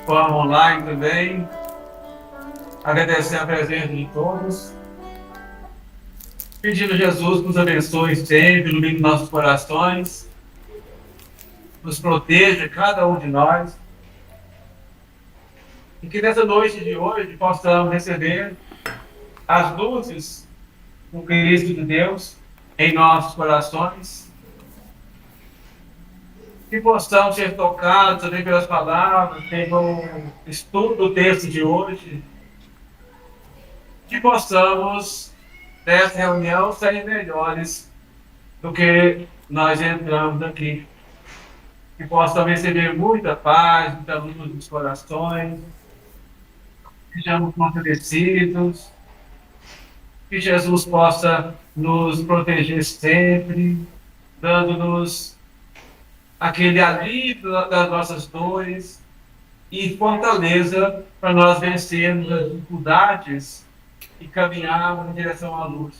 forma online também. Agradecer a presença de todos. Pedindo a Jesus que nos abençoe sempre, ilumine nossos corações, nos proteja, cada um de nós. E que nessa noite de hoje possamos receber as luzes do Cristo de Deus em nossos corações. Que possamos ser tocados também pelas palavras, pelo estudo do texto de hoje. Que possamos, nessa reunião, sair melhores do que nós entramos aqui. Que possamos receber muita paz, muita luz nos corações. Sejamos fortalecidos. Que Jesus possa nos proteger sempre, dando-nos aquele alívio das nossas dores e fortaleza para nós vencermos as dificuldades e caminharmos em direção à luz.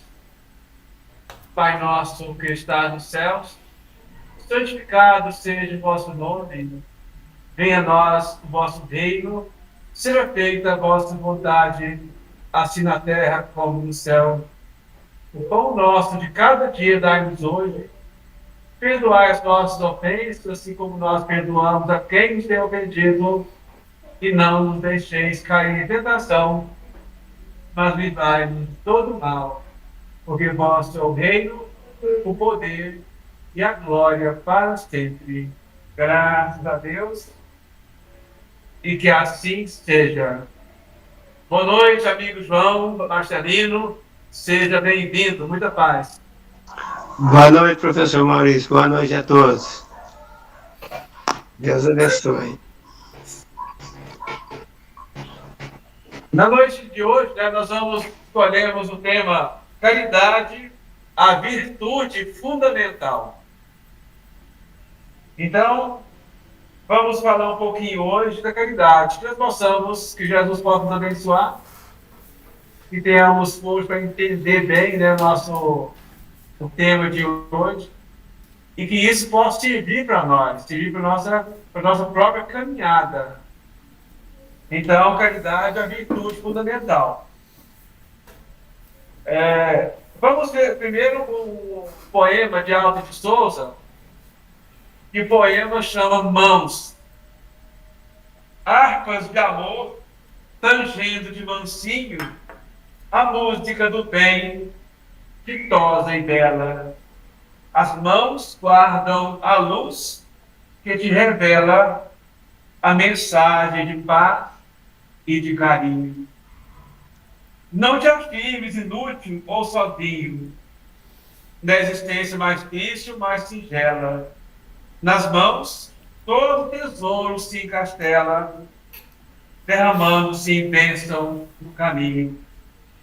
Pai nosso que está nos céus, santificado seja o vosso nome, venha a nós o vosso reino, seja feita a vossa vontade, assim na terra como no céu. O pão nosso de cada dia dai-nos hoje, perdoai as nossas ofensas, assim como nós perdoamos a quem nos tem ofendido, e não nos deixeis cair em tentação, mas livrai-nos de todo mal, porque vosso é o reino, o poder e a glória para sempre. Graças a Deus, e que assim seja. Boa noite, amigo João Marcelino, seja bem-vindo, muita paz. Boa noite, professor Maurício. Boa noite a todos. Deus abençoe. Na noite de hoje, nós escolhemos o tema caridade, a virtude fundamental. Então, vamos falar um pouquinho hoje da caridade, que Jesus possa nos abençoar, que tenhamos força para entender bem, né, o tema de hoje, e que isso possa servir para nós, servir para a nossa própria caminhada. Então, caridade é a virtude fundamental. Vamos ver primeiro um poema de Aldo de Souza, que o poema chama Mãos. Harpas de amor, tangendo de mansinho, a música do bem, ditosa e bela. As mãos guardam a luz que te revela a mensagem de paz e de carinho. Não te afirmes inútil ou sozinho, na existência mais difícil, mais singela. Nas mãos, todo tesouro se encastela, derramando-se em bênção no caminho.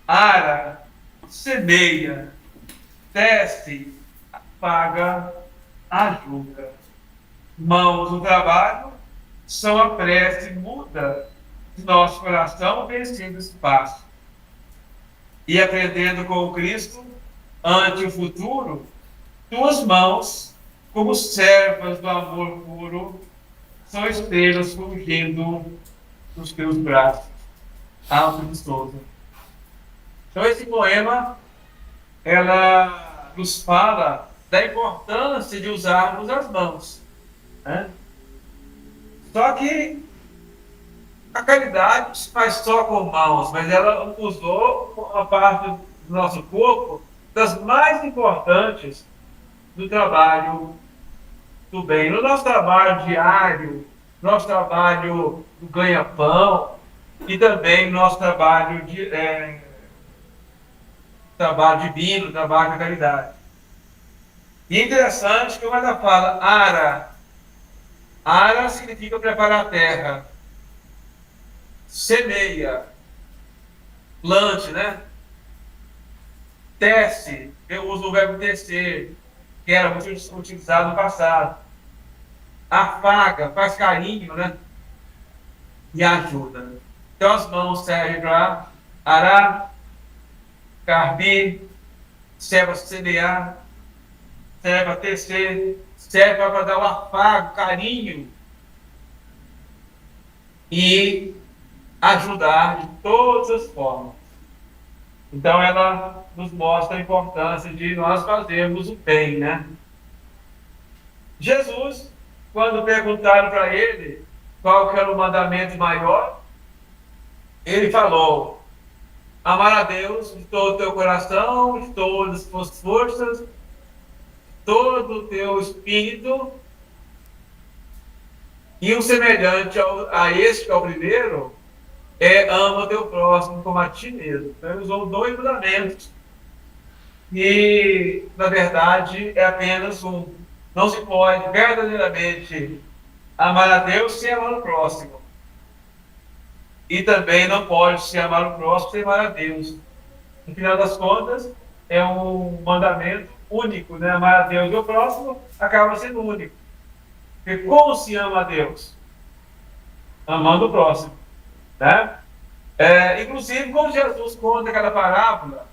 Ara, semeia, desce, paga, ajuda. Mãos no trabalho são a prece muda de nosso coração vencendo espaço. E aprendendo com o Cristo, ante o futuro, tuas mãos, como servas do amor puro, são estrelas fulgindo nos teus braços. Aldo de Souza. Então esse poema, ela nos fala da importância de usarmos as mãos, né? Só que a caridade não se faz só com mãos, mas ela usou uma parte do nosso corpo das mais importantes do trabalho do bem. No nosso trabalho diário, no nosso trabalho do ganha-pão e também no nosso trabalho trabalho divino, trabalho da caridade. E é interessante que quando ela fala ara, ara significa preparar a terra. Semeia, plante, né? Tece, eu uso o verbo tecer, que era muito utilizado no passado. Afaga, faz carinho, né? E ajuda. Então as mãos servem para arar, carpir, serve para semear, serve para tecer, serve para dar um afago, carinho. e ajudar de todas as formas. Então, ela nos mostra a importância de nós fazermos o bem, né? Jesus, quando perguntaram para ele qual que era o mandamento maior, ele falou: amar a Deus de todo o teu coração, de todas as tuas forças, todo o teu espírito, e o semelhante a este, que é o primeiro, é ama o teu próximo como a ti mesmo. Então, ele usou 2 mandamentos. E, na verdade, é apenas um. Não se pode verdadeiramente amar a Deus sem amar o próximo. E também não pode se amar o próximo sem amar a Deus. No final das contas, é um mandamento único, né? Amar a Deus e o próximo acaba sendo único. Porque como se ama a Deus? Amando o próximo, né? Inclusive, quando Jesus conta aquela parábola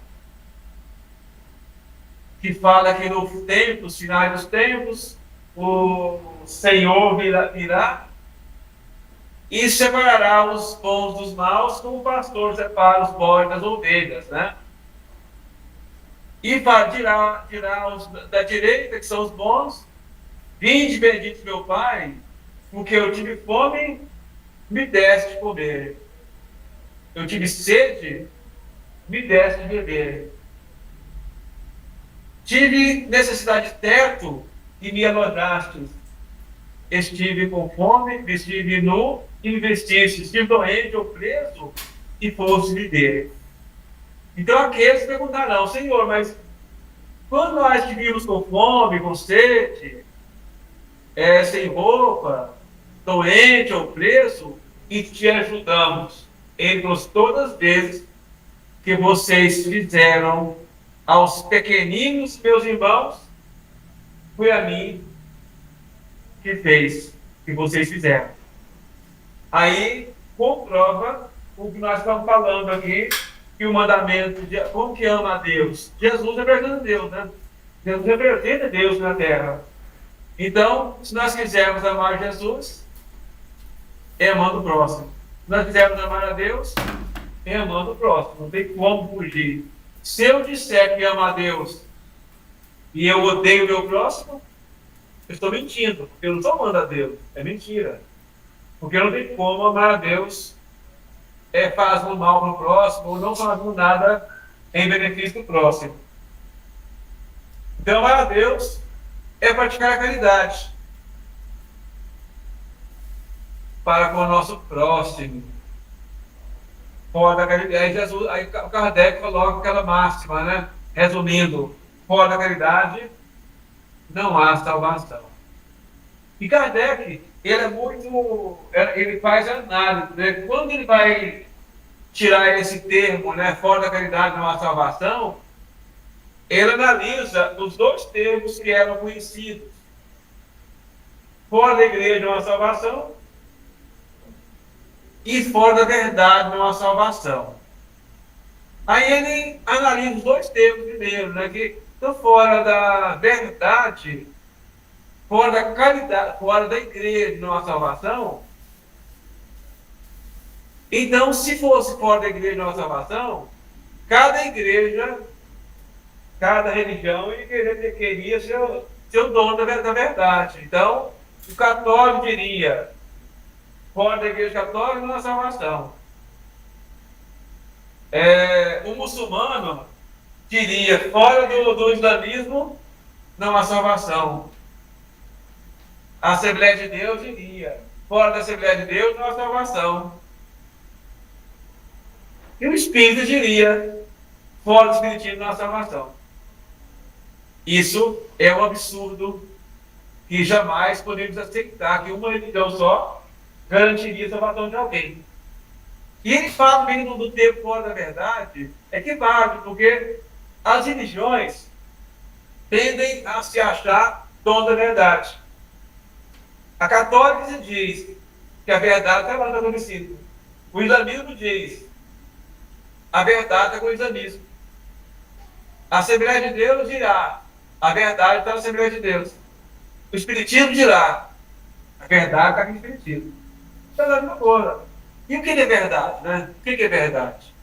que fala que no tempo, nos finais dos tempos, o Senhor virá e separará os bons dos maus, como o pastor separa os bodes das ovelhas, né? E dirá os da direita, que são os bons: vinde, bendito meu Pai, porque eu tive fome, me deste de comer. Eu tive sede, me deste de beber. Tive necessidade de teto e me alojastes. Estive com fome, estive nu e me vestiste. Estive doente ou preso e fosse viver. Então aqueles perguntarão: Senhor, mas quando nós estivemos com fome, com sede, sem roupa, doente ou preso, e te ajudamos? Ele nos todas as vezes que vocês fizeram aos pequeninos meus irmãos, foi a mim que fez, que vocês fizeram. Aí comprova o que nós estamos falando aqui, que o mandamento de como que ama a Deus. Jesus representa Deus, né? Jesus representa Deus na terra. Então, se nós quisermos amar Jesus, é amando o próximo. Se nós quisermos amar a Deus, é amando o próximo. Não tem como fugir. Se eu disser que amo a Deus e eu odeio o meu próximo, eu estou mentindo, porque eu não estou amando a Deus. É mentira. Porque não tem como amar a Deus fazendo mal para o próximo ou não fazendo nada em benefício do próximo. Então, amar a Deus é praticar a caridade para com o nosso próximo. Fora da caridade, aí Kardec coloca aquela máxima, né? Resumindo: fora da caridade não há salvação. E Kardec, ele faz análise, né? Quando ele vai tirar esse termo, né, fora da caridade não há salvação, ele analisa os 2 termos que eram conhecidos: fora da igreja não há salvação e fora da verdade não há salvação. Aí ele analisa os 2 termos primeiro, né, que estão fora da verdade, fora da caridade, fora da igreja não há salvação. Então, se fosse fora da igreja não há salvação, cada igreja, cada religião, ele queria ser o dono da verdade. Então, o católico diria: fora da igreja católica não há salvação. O muçulmano diria: fora do islamismo não há salvação. A Assembleia de Deus diria: fora da Assembleia de Deus não há salvação. E o espírita diria: fora do espiritismo não há salvação. Isso é um absurdo que jamais podemos aceitar que uma religião só garantiria a salvação de alguém. E ele fala bem do tempo fora da verdade, é que vale, porque as religiões tendem a se achar dono da verdade. A católica diz que a verdade está lá no catolicismo. O islamismo diz: a verdade está com o islamismo. A Assembleia de Deus dirá: a verdade está na Assembleia de Deus. O Espiritismo dirá: a verdade está com o Espiritismo. está na mesma coisa. E o que é verdade, né? O que é verdade?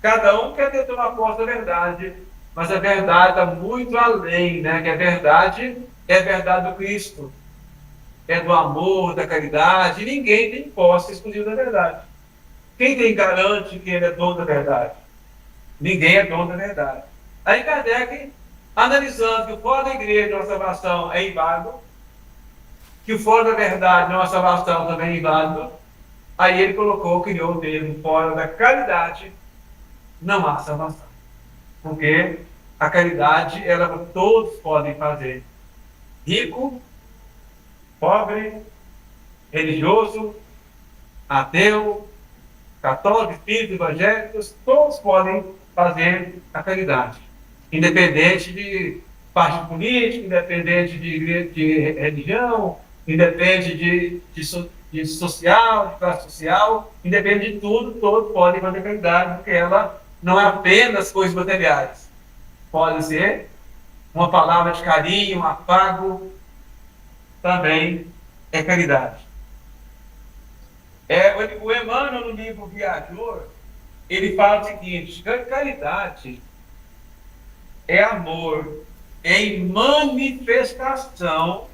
Cada um quer ter uma posse da verdade, mas a verdade está muito além, né? Que a verdade é a verdade do Cristo, é do amor, da caridade. Ninguém tem posse exclusiva da verdade. Quem tem garante que ele é dono da verdade? Ninguém é dono da verdade. Aí Kardec, analisando que o fora da igreja uma salvação é inválido, que o fora da verdade não é salvação também é inválido, aí ele colocou, criou o termo fora da caridade, não há salvação. Porque a caridade, ela todos podem fazer. Rico, pobre, religioso, ateu, católicos, espíritos, evangélicos, todos podem fazer a caridade. Independente de partido político, independente de religião, independente de social, de classe social, independente de tudo, todos podem fazer caridade, porque ela não é apenas coisas materiais. Pode ser uma palavra de carinho, um afago, também é caridade. O Emmanuel, no livro Viajor, ele fala o seguinte: caridade é amor em manifestação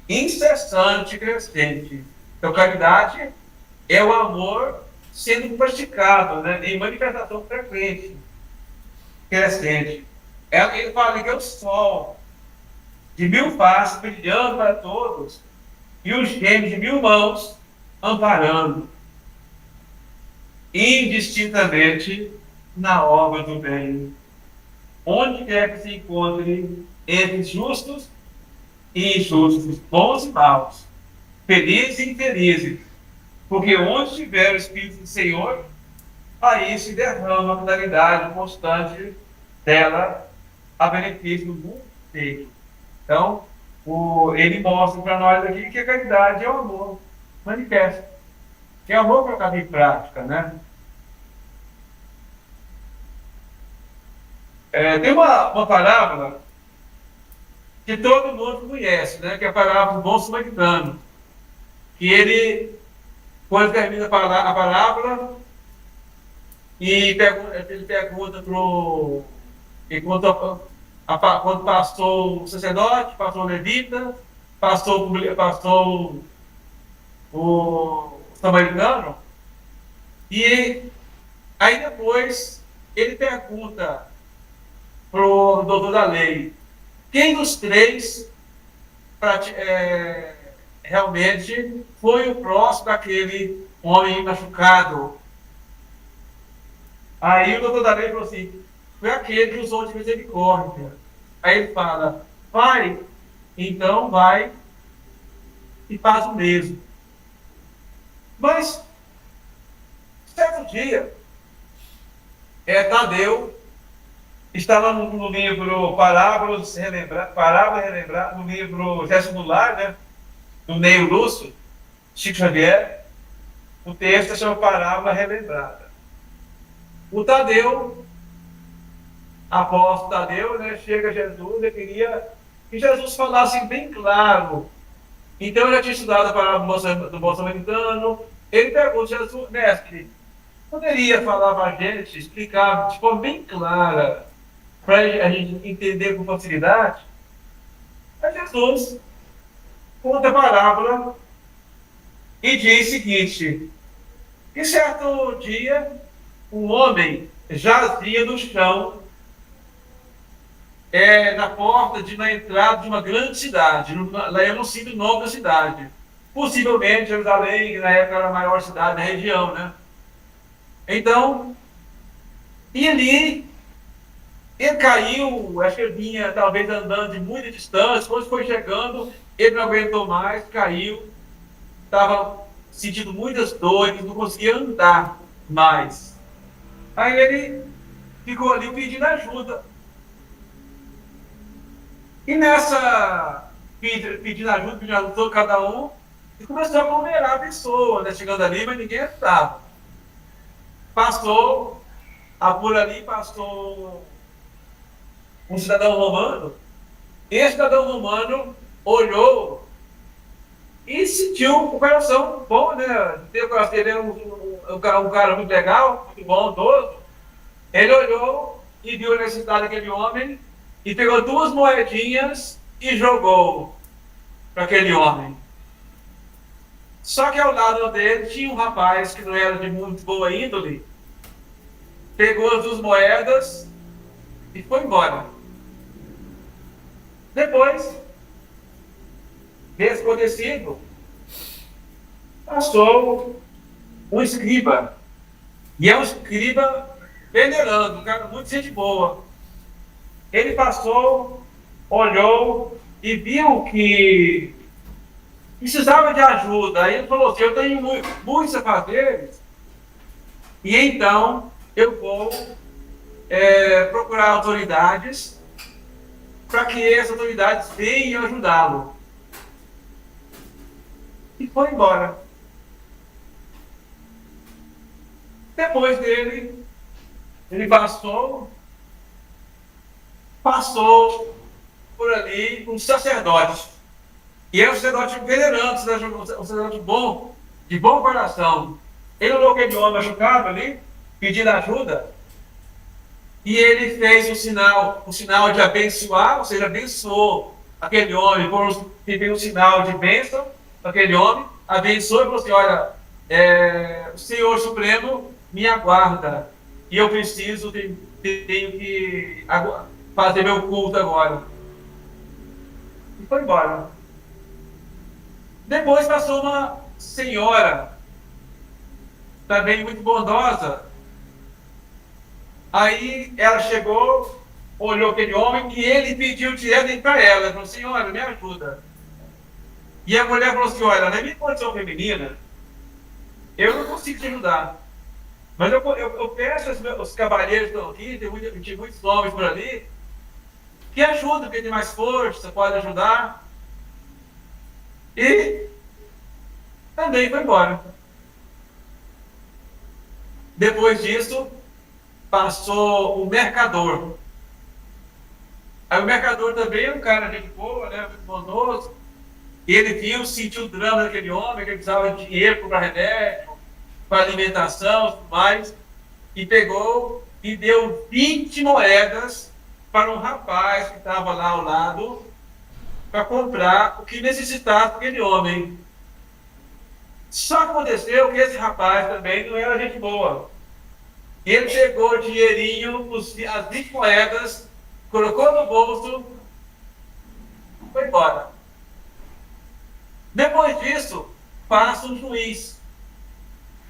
incessante e crescente. Então, caridade é o amor sendo praticado, né, em manifestação frequente, crescente. Ele fala que é o sol de 1000 faces brilhando para todos e os gêmeos de 1000 mãos amparando indistintamente na obra do bem, onde quer que se encontre entre justos e injustos, bons e maus, felizes e infelizes, porque onde estiver o Espírito do Senhor, aí se derrama a claridade constante dela a benefício do mundo inteiro. Então, ele mostra para nós aqui que a caridade é o amor manifesto, que é o amor colocado em prática, né? Tem uma parábola que todo mundo conhece, né? Que é a parábola do bom samaritano. Que ele, quando termina a parábola, ele pergunta para o. Quando passou o sacerdote, passou o levita, passou o samaritano, e aí depois ele pergunta para o doutor da lei: quem dos três realmente foi o próximo daquele homem machucado? Aí o doutor da lei falou assim: foi aquele que usou de misericórdia. Aí ele fala: vai, então vai e faz o mesmo. Mas, certo dia, Tadeu estava no livro Parábola Relembrar, no livro Gesto do Lar, né, do Neio Lúcio, Chico Xavier, o texto chama Parábola Relembrada. O Tadeu, apóstolo Tadeu, né, chega a Jesus e queria que Jesus falasse bem claro. Então ele já tinha estudado a parábola do bom samaritano. Ele pergunta a Jesus: mestre, poderia falar para a gente, explicar de forma bem clara, para a gente entender com facilidade? Aí Jesus conta a parábola e diz o seguinte: que certo dia um homem jazia no chão, na entrada de uma grande cidade. Lá eu não sinto o nome da cidade. Possivelmente Jerusalém, que na época era a maior cidade da região, né? Então, e ali ele caiu, acho que ele vinha talvez andando de muita distância. Quando foi chegando, ele não aguentou mais, caiu, estava sentindo muitas dores, não conseguia andar mais. Aí ele ficou ali pedindo ajuda. E nessa pedindo ajuda, cada um, e começou a aglomerar a pessoa, né? Chegando ali, mas ninguém estava. Por ali passou um cidadão romano. Esse cidadão romano olhou e sentiu o coração bom, né? O coração dele era um cara muito legal, muito bondoso. Ele olhou e viu a necessidade daquele homem e pegou 2 moedinhas e jogou para aquele homem. Só que ao lado dele tinha um rapaz que não era de muito boa índole, pegou as 2 moedas e foi embora. Depois desse acontecido, passou um escriba. E é um escriba venerando, um cara muito gente boa. Ele passou, olhou e viu que precisava de ajuda. Aí ele falou assim: eu tenho muitos afazeres, e então eu vou procurar autoridades para que essas autoridades venham ajudá-lo. E foi embora. Depois dele, ele passou por ali um sacerdote. E era um sacerdote venerando, um sacerdote bom, de bom coração. Ele olhou aquele homem machucado ali, pedindo ajuda, e ele fez o sinal de abençoar, ou seja, abençoou aquele homem, fez um sinal de bênção para aquele homem, abençoou e falou assim: olha, o Senhor Supremo me aguarda, e eu tenho que fazer meu culto agora. E foi embora. Depois passou uma senhora, também muito bondosa. Aí ela chegou, olhou aquele homem e ele pediu direto para ela. Ele falou: senhora, me ajuda. E a mulher falou assim: olha, na minha condição feminina, eu não consigo te ajudar. Mas eu peço os cavalheiros que estão aqui, tem muitos homens por ali, que ajudam, porque tem mais força, pode ajudar. E também foi embora. Depois disso, passou o mercador. Aí o mercador também é um cara de boa, né, muito bondoso. E ele viu, sentiu o drama daquele homem, que ele precisava de dinheiro para comprar remédio, para alimentação e tudo mais. E pegou e deu 20 moedas para um rapaz que estava lá ao lado, para comprar o que necessitava aquele homem. Só aconteceu que esse rapaz também não era gente boa. Ele pegou o dinheirinho, as 20 moedas, colocou no bolso e foi embora. Depois disso, passa um juiz.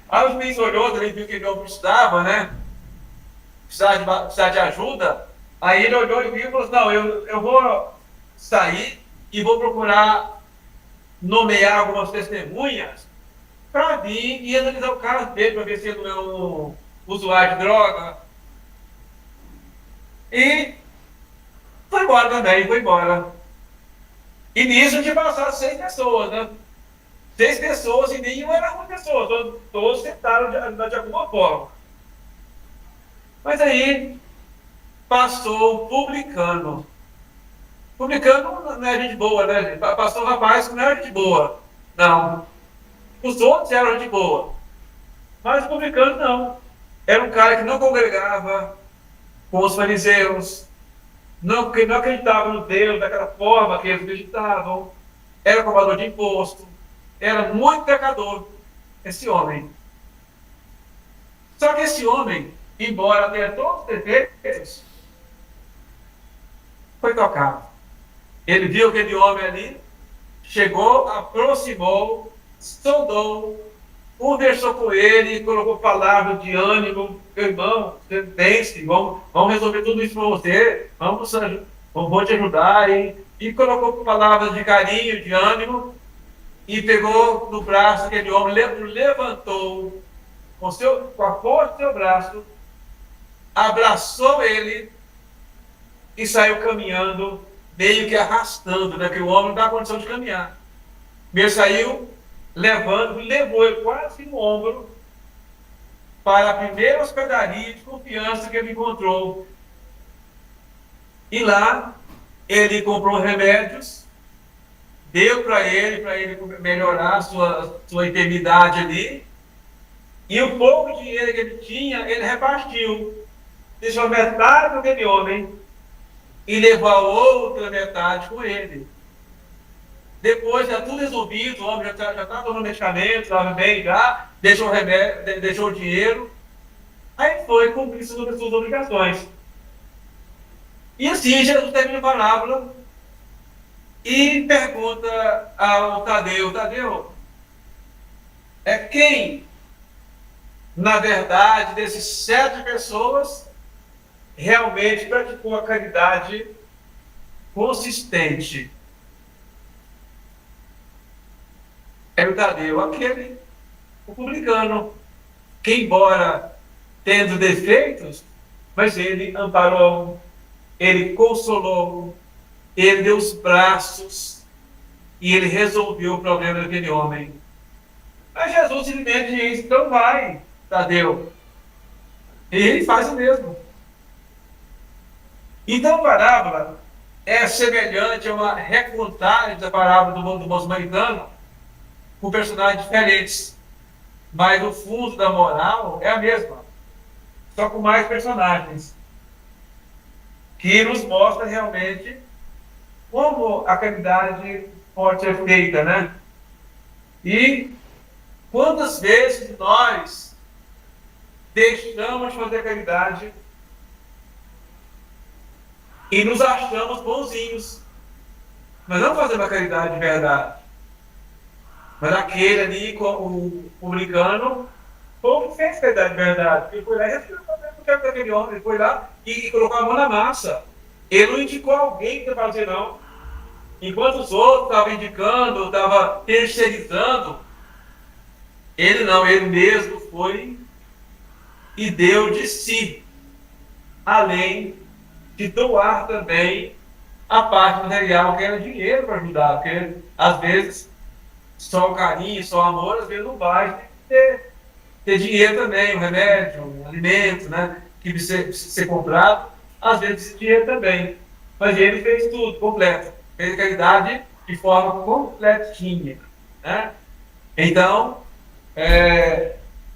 Aí o juiz olhou, ele viu que ele não precisava, né? Precisava de ajuda. Aí ele olhou e viu e falou assim: não, eu vou sair e vou procurar nomear algumas testemunhas para vir e analisar o caso dele, para ver se ele não é um usuário de droga. E foi embora também, foi embora. E nisso tinha passado 6 pessoas, né? 6 pessoas e nenhuma era uma pessoa, todos tentaram de alguma forma. Mas aí passou o publicano. Publicano não é gente boa, né, gente? Passou um rapaz que não era gente boa. Não. Os outros eram gente boa. Mas o publicano não. Era um cara que não congregava com os fariseus, que não acreditava no Deus daquela forma que eles acreditavam, era cobrador de imposto, era muito pecador, esse homem. Só que esse homem, embora tenha todos os defeitos, foi tocado. Ele viu aquele homem ali, chegou, aproximou, saudou, conversou com ele, colocou palavras de ânimo: meu irmão, você pense, vamos resolver tudo isso para você, vou te ajudar. E colocou palavras de carinho, de ânimo, e pegou no braço aquele homem, levantou com a força do seu braço, abraçou ele e saiu caminhando, meio que arrastando, né? Que o homem não dá condição de caminhar. Ele saiu levou ele quase no ombro para a primeira hospedaria de confiança que ele encontrou. E lá ele comprou remédios, deu para ele melhorar a sua eternidade ali. E o pouco dinheiro que ele tinha, ele repartiu. Deixou metade daquele homem e levou a outra metade com ele. Depois, já tudo resolvido, o homem já está tomando medicamento, estava bem já, deixou o remédio, deixou o dinheiro. Aí foi cumprir suas obrigações. E assim, Jesus termina a parábola e pergunta ao Tadeu: Tadeu, quem, na verdade, desses 7 pessoas, realmente praticou a caridade consistente? É o Tadeu, aquele, o publicano, que embora tendo defeitos, mas ele amparou, ele consolou, ele deu os braços e ele resolveu o problema daquele homem. Mas Jesus simplesmente diz: então vai, Tadeu. E ele faz o mesmo. Então a parábola é semelhante a uma recontagem da parábola do bom samaritano, com personagens diferentes. Mas o fundo da moral é a mesma, só com mais personagens, que nos mostra realmente como a caridade pode ser feita, né? E quantas vezes nós deixamos de fazer caridade e nos achamos bonzinhos, mas não fazemos a caridade de verdade. Mas aquele ali, o publicano, foi que fez caridade de verdade. Ele foi lá e resolveu o problema daquele homem. Ele foi lá e colocou a mão na massa. Ele não indicou alguém para fazer, não. Enquanto os outros estavam indicando, estavam terceirizando, ele não, ele mesmo foi e deu de si, além de doar também a parte material, que era dinheiro para ajudar, porque às vezes só o carinho, só o amor, às vezes não basta, ter dinheiro também, um remédio, um alimento, né, que precisa ser comprado, às vezes precisa de dinheiro também. Mas ele fez tudo, completo, fez a caridade de forma completinha, né? Então,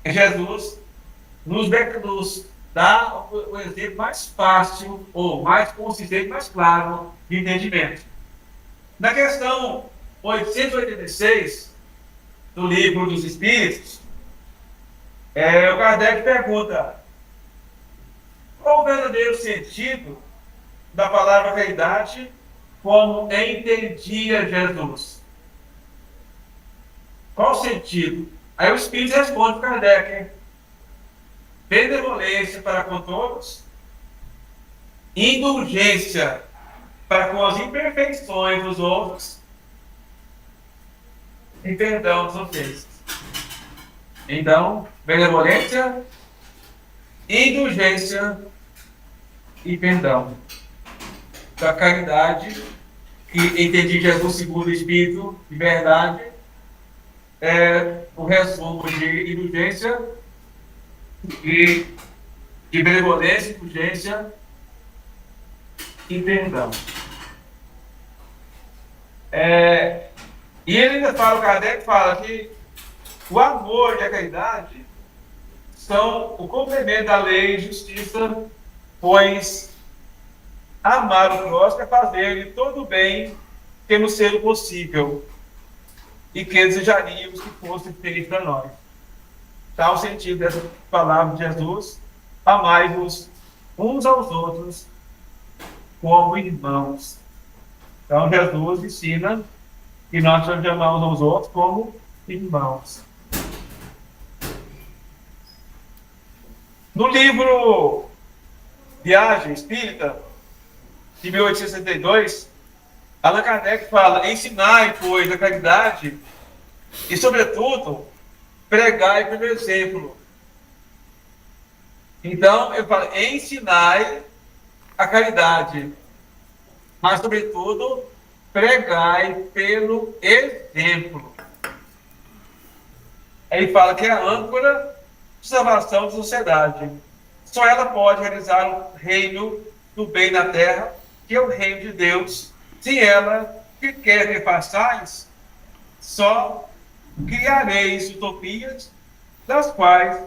Jesus nos dá o exemplo mais fácil, ou mais consistente, mais claro de entendimento. Na questão 886 do Livro dos Espíritos, o Kardec pergunta: qual o verdadeiro sentido da palavra caridade como entendia Jesus? Qual o sentido? Aí o Espírito responde para Kardec: benevolência para com todos, indulgência para com as imperfeições dos outros e perdão dos ofensas. Então, benevolência, indulgência e perdão. Da caridade, que entendi Jesus segundo o Espírito de verdade, é o resumo de indulgência e de benevolência, indulgência e perdão. E ele ainda fala, o Kardec fala que o amor e a caridade são o complemento da lei e justiça, pois amar o próximo é fazer-lhe todo o bem que nos seja possível e que desejaríamos que fosse feito para nós. Tal o sentido dessa palavra de Jesus: amai-vos uns aos outros como irmãos. Então Jesus ensina que nós devemos amar uns aos outros como irmãos. No livro Viagem Espírita, de 1862, Allan Kardec fala: ensinai, pois, a caridade e, sobretudo, pregai pelo exemplo. Então, eu falo: ensinai a caridade, mas, sobretudo, pregai pelo exemplo. Ele fala que é a âncora de salvação da sociedade. Só ela pode realizar o reino do bem na terra, que é o reino de Deus. Sem ela, que quer que façais, só criareis utopias, das quais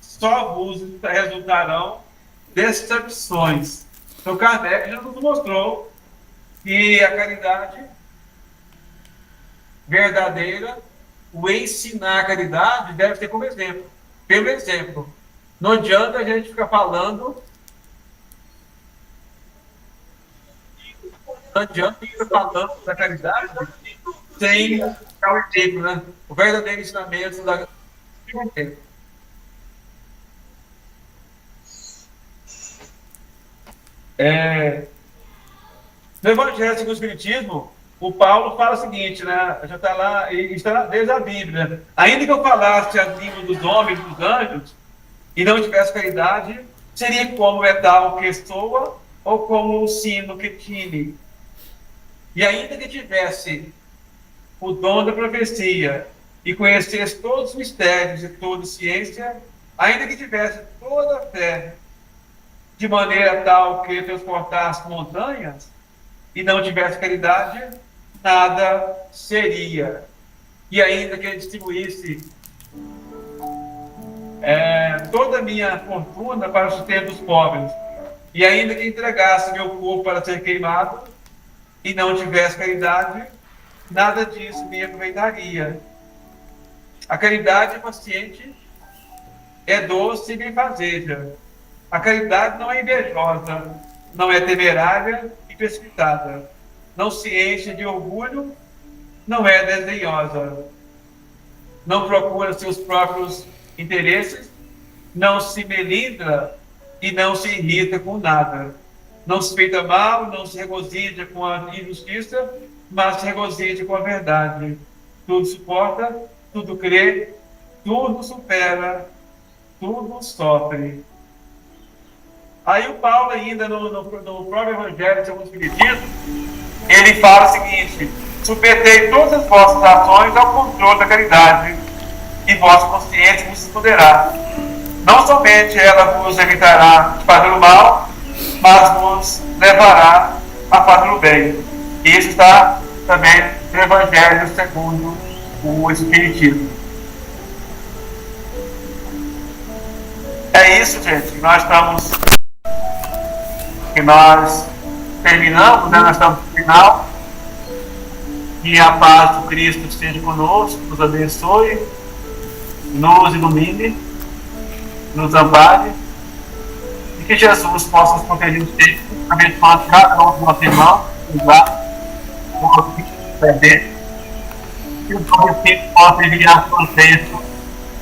só vos resultarão decepções. Então, Kardec já nos mostrou que a caridade verdadeira, o ensinar a caridade, deve ter como exemplo. Pelo exemplo. Não adianta a gente ficar falando. Não adianta ficar falando da caridade sem dar o exemplo, né? O verdadeiro ensinamento da. No Evangelho segundo o Espiritismo, o Paulo fala o seguinte, né? Já está lá, e está desde a Bíblia. Ainda que eu falasse as línguas dos homens e dos anjos, e não tivesse caridade, seria como metal que soa, ou como um sino que tine. E ainda que tivesse o dom da profecia, e conhecesse todos os mistérios e toda a ciência, ainda que tivesse toda a fé, de maneira tal que transportasse montanhas, e não tivesse caridade, nada seria. E ainda que ele distribuísse toda a minha fortuna para o sustento dos pobres, e ainda que entregasse meu corpo para ser queimado, e não tivesse caridade, nada disso me aproveitaria. A caridade paciente é doce e benfazeja. A caridade não é invejosa, não é temerária e precipitada. Não se enche de orgulho, não é desdenhosa. Não procura seus próprios interesses, não se melindra e não se irrita com nada. Não se feita mal, não se regozija com a injustiça, mas se regozija com a verdade. Tudo suporta, tudo crê, tudo supera, tudo sofre. Aí o Paulo, ainda no próprio Evangelho segundo o Espiritismo, ele fala o seguinte: submetei todas as vossas ações ao controle da caridade, e vossa consciência vos responderá. Não somente ela vos evitará de fazer o mal, mas vos levará a fazer o bem. Isso está também no Evangelho segundo o Espiritismo. É isso, gente, que nós terminamos, né? Nós estamos no final. Que a paz do Cristo esteja conosco, nos abençoe, nos ilumine, nos ampare, e que Jesus possa nos proteger sempre, abençoando cada um dos nossos irmãos, e os objetivos possam enviar suas bênçãos